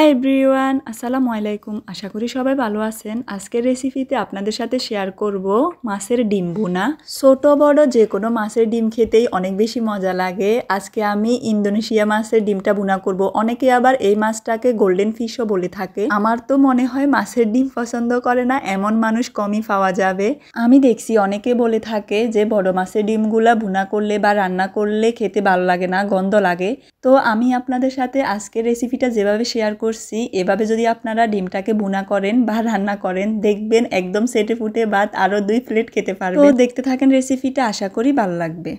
Hi everyone, আসসালামু আলাইকুম। আশা করি সবাই ভালো আছেন। আজকের রেসিপিতে আপনাদের সাথে শেয়ার করব মাছের ডিম ভুনা। ছোট বড় যে কোনো মাছের ডিম খেতেই অনেক বেশি মজা লাগে। আজকে আমি ইন্দোনেশিয়া মাছের ডিমটা ভুনা করব। অনেকে আবার এই মাছটাকে গোল্ডেন ফিশও বলে থাকে। আমার তো মনে হয় মাছের ডিম পছন্দ করে না এমন মানুষ কমই পাওয়া যাবে। আমি দেখছি অনেকে বলে থাকে যে বড় মাছের ডিমগুলা ভুনা করলে বা রান্না করলে খেতে ভালো লাগে না, গন্ধ লাগে। তো আমি আপনাদের সাথে আজকের রেসিপিটা যেভাবে শেয়ার করছি এভাবে যদি আপনারা ডিমটাকে ভুনা করেন বা রান্না করেন দেখবেন একদম সেটে ফুটে ভাত আরও 2 প্লেট খেতে পারবেন। তো দেখতে থাকেন রেসিপিটা, আশা করি ভালো লাগবে।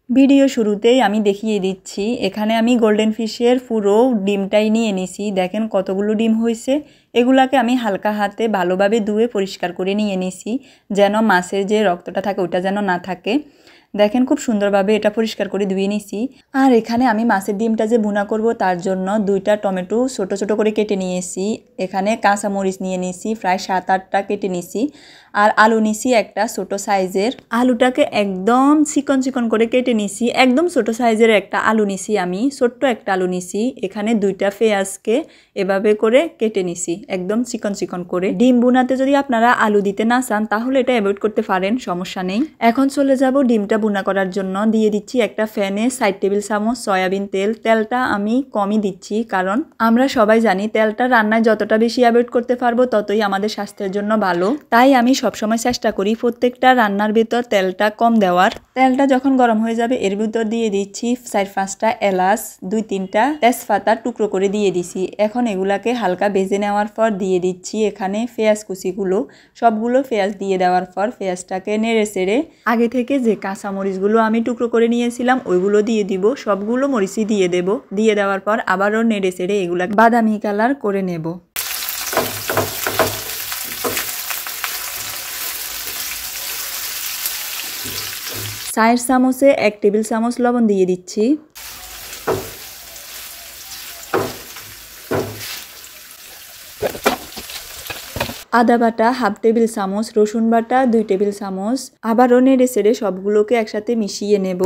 ভিডিও শুরুতেই আমি দেখিয়ে দিচ্ছি, এখানে আমি গোল্ডেন ফিশের পুরো ডিমটাই নিয়ে নিছি। দেখেন কতগুলো ডিম হয়েছে। এগুলাকে আমি হালকা হাতে ভালোভাবে ধুয়ে পরিষ্কার করে নিয়ে নিছি, যেন মাছের যে রক্তটা থাকে ওটা যেন না থাকে। দেখেন খুব সুন্দরভাবে এটা পরিষ্কার করে ধুয়ে নিছি। আর এখানে আমি মাছের ডিমটা যে ভুনা করব তার জন্য 2টা টমেটো ছোট ছোট করে কেটে নিয়েছি। এখানে কাঁচামরিচ নিয়ে নিছি প্রায় 7-8টা কেটে নিছি। আর আলু নিছি একটা ছোট সাইজের। আলুটাকে একদম চিকন চিকন করে কেটে নিছি। একদম ছোট সাইজের একটা আলু নিছি, আমি ছোট্ট একটা আলু নিছি। এখানে 2টা পেঁয়াজকে এভাবে করে কেটে নিছি একদম চিকন চিকন করে। ডিম ভুনাতে যদি আপনারা আলু দিতে না চান তাহলে এটা অ্যাভয়েড করতে পারেন, সমস্যা নেই। এখন চলে যাব ডিমটা ভুনা করার জন্য। দিয়ে দিচ্ছি একটা প্যানে 4 টেবিল চামচ সয়াবিন তেল। তেলটা আমি কমই দিচ্ছি, কারণ আমরা সবাই জানি তেলটা রান্নায় যতটা বেশি অ্যাভয়েড করতে পারবো ততই আমাদের স্বাস্থ্যের জন্য ভালো। তাই আমি সবসময় চেষ্টা করি প্রত্যেকটা রান্নার ভিতর তেলটা কম দেওয়ার। তেলটা যখন গরম হয়ে যাবে এর ভিতর দিয়ে দিচ্ছি 4-5টা এলাচ, 2-3টা তেজপাতা টুকরো করে দিয়ে দিছি। এখন এগুলাকে হালকা ভেজে নেওয়ার পর দিয়ে দিচ্ছি এখানে পেঁয়াজ কুচিগুলো। সবগুলো পেঁয়াজ দিয়ে দেওয়ার পর পেঁয়াজটাকে নেড়ে চেড়ে আগে থেকে যে কাঁচা মরিচগুলো আমি টুকরো করে নিয়েছিলাম ওইগুলো দিয়ে দিব। সবগুলো মরিচই দিয়ে দেব। দিয়ে দেওয়ার পর আবারও নেড়ে চেড়ে এগুলা বাদামি কালার করে নেব। চায়ের চামচে 1 টেবিল চামচ লবণ দিয়ে দিচ্ছি। আদা বাটা 1/2 টেবিল চামচ, রসুন বাটা 2 টেবিল চামচ। আবারও নেড়ে চেড়ে সবগুলোকে একসাথে মিশিয়ে নেব।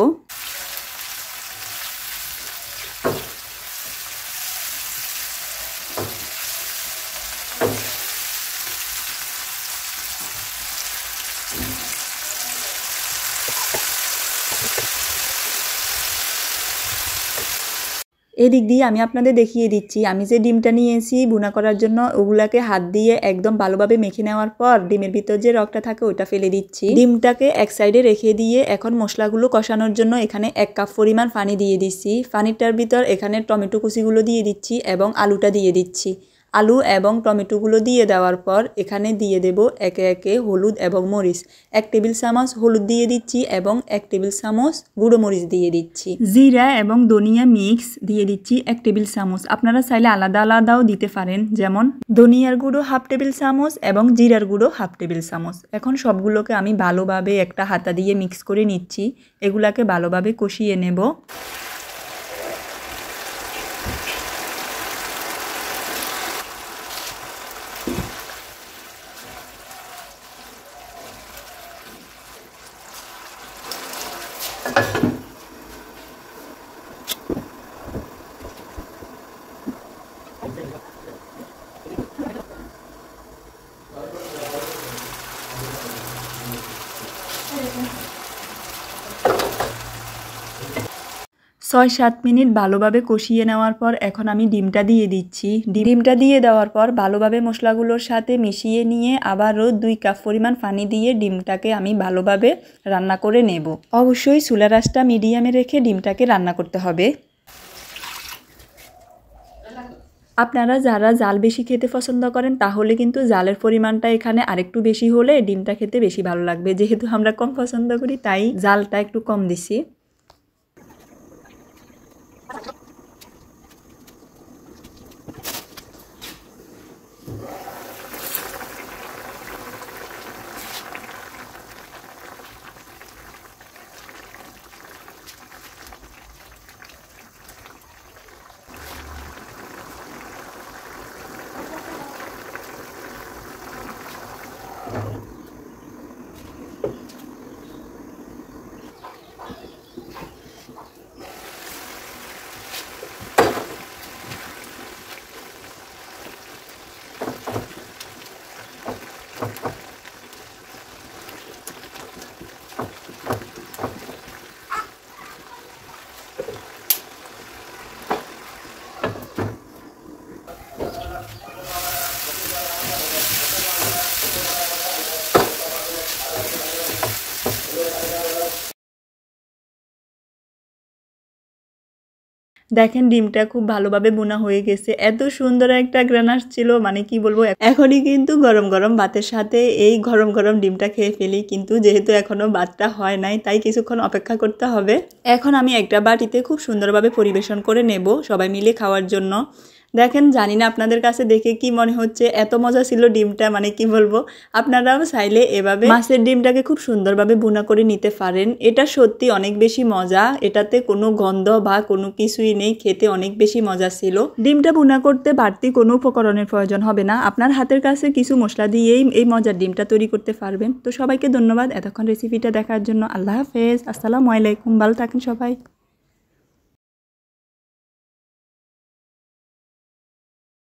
এদিক দিয়ে আমি আপনাদের দেখিয়ে দিচ্ছি, আমি যে ডিমটা নিয়েছি ভুনা করার জন্য ওগুলাকে হাত দিয়ে একদম ভালোভাবে মেখে নেওয়ার পর ডিমের ভিতর যে রগটা থাকে ওইটা ফেলে দিচ্ছি। ডিমটাকে এক সাইডে রেখে দিয়ে এখন মশলাগুলো কষানোর জন্য এখানে 1 কাপ পরিমাণ পানি দিয়ে দিচ্ছি। পানিটার ভিতর এখানে টমেটো কুচিগুলো দিয়ে দিচ্ছি এবং আলুটা দিয়ে দিচ্ছি। আলু এবং টমেটোগুলো দিয়ে দেওয়ার পর এখানে দিয়ে দেব একে একে হলুদ এবং মরিচ। 1 টেবিল চামচ হলুদ দিয়ে দিচ্ছি এবং 1 টেবিল চামচ গুঁড়ো মরিচ দিয়ে দিচ্ছি। জিরা এবং ধনিয়া মিক্স দিয়ে দিচ্ছি 1 টেবিল চামচ। আপনারা চাইলে আলাদা আলাদাও দিতে পারেন, যেমন ধনিয়ার গুঁড়ো 1/2 টেবিল চামচ এবং জিরার গুঁড়ো 1/2 টেবিল চামচ। এখন সবগুলোকে আমি ভালোভাবে একটা হাতা দিয়ে মিক্স করে নিচ্ছি। এগুলাকে ভালোভাবে কষিয়ে নেব। ছয় 7 মিনিট ভালোভাবে কষিয়ে নেওয়ার পর এখন আমি ডিমটা দিয়ে দিচ্ছি। ডিমটা দিয়ে দেওয়ার পর ভালোভাবে মশলাগুলোর সাথে মিশিয়ে নিয়ে আবারও 2 কাপ পরিমাণ পানি দিয়ে ডিমটাকে আমি ভালোভাবে রান্না করে নেব। অবশ্যই চুলার আঁচটা মিডিয়ামে রেখে ডিমটাকে রান্না করতে হবে। আপনারা যারা জাল বেশি খেতে পছন্দ করেন তাহলে কিন্তু জালের পরিমাণটা এখানে আরেকটু বেশি হলে ডিমটা খেতে বেশি ভালো লাগবে। যেহেতু আমরা কম পছন্দ করি তাই জালটা একটু কম দিছি। দেখেন ডিমটা খুব ভালোভাবে বোনা হয়ে গেছে, এত সুন্দর একটা ঘ্রাণ আসছিল, মানে কি বলবো। এখনই কিন্তু গরম গরম ভাতের সাথে এই গরম গরম ডিমটা খেয়ে ফেলি, কিন্তু যেহেতু এখনো ভাতটা হয় নাই তাই কিছুক্ষণ অপেক্ষা করতে হবে। এখন আমি একটা বাটিতে খুব সুন্দরভাবে পরিবেশন করে নেব সবাই মিলে খাওয়ার জন্য। দেখেন, জানি না আপনাদের কাছে দেখে কি মনে হচ্ছে, এত মজা ছিল ডিমটা, মানে কি বলবো। আপনারাও চাইলে এভাবে মাছের ডিমটাকে খুব সুন্দরভাবে ভুনা করে নিতে পারেন। এটা সত্যি অনেক বেশি মজা, এটাতে কোনো গন্ধ বা কোনো কিছুই নেই, খেতে অনেক বেশি মজা ছিল। ডিমটা ভুনা করতে বাড়তি কোনো উপকরণের প্রয়োজন হবে না, আপনার হাতের কাছে কিছু মশলা দিয়েই এই মজার ডিমটা তৈরি করতে পারবেন। তো সবাইকে ধন্যবাদ এতক্ষণ রেসিপিটা দেখার জন্য। আল্লাহ হাফেজ, আসসালামু আলাইকুম, ভালো থাকেন সবাই।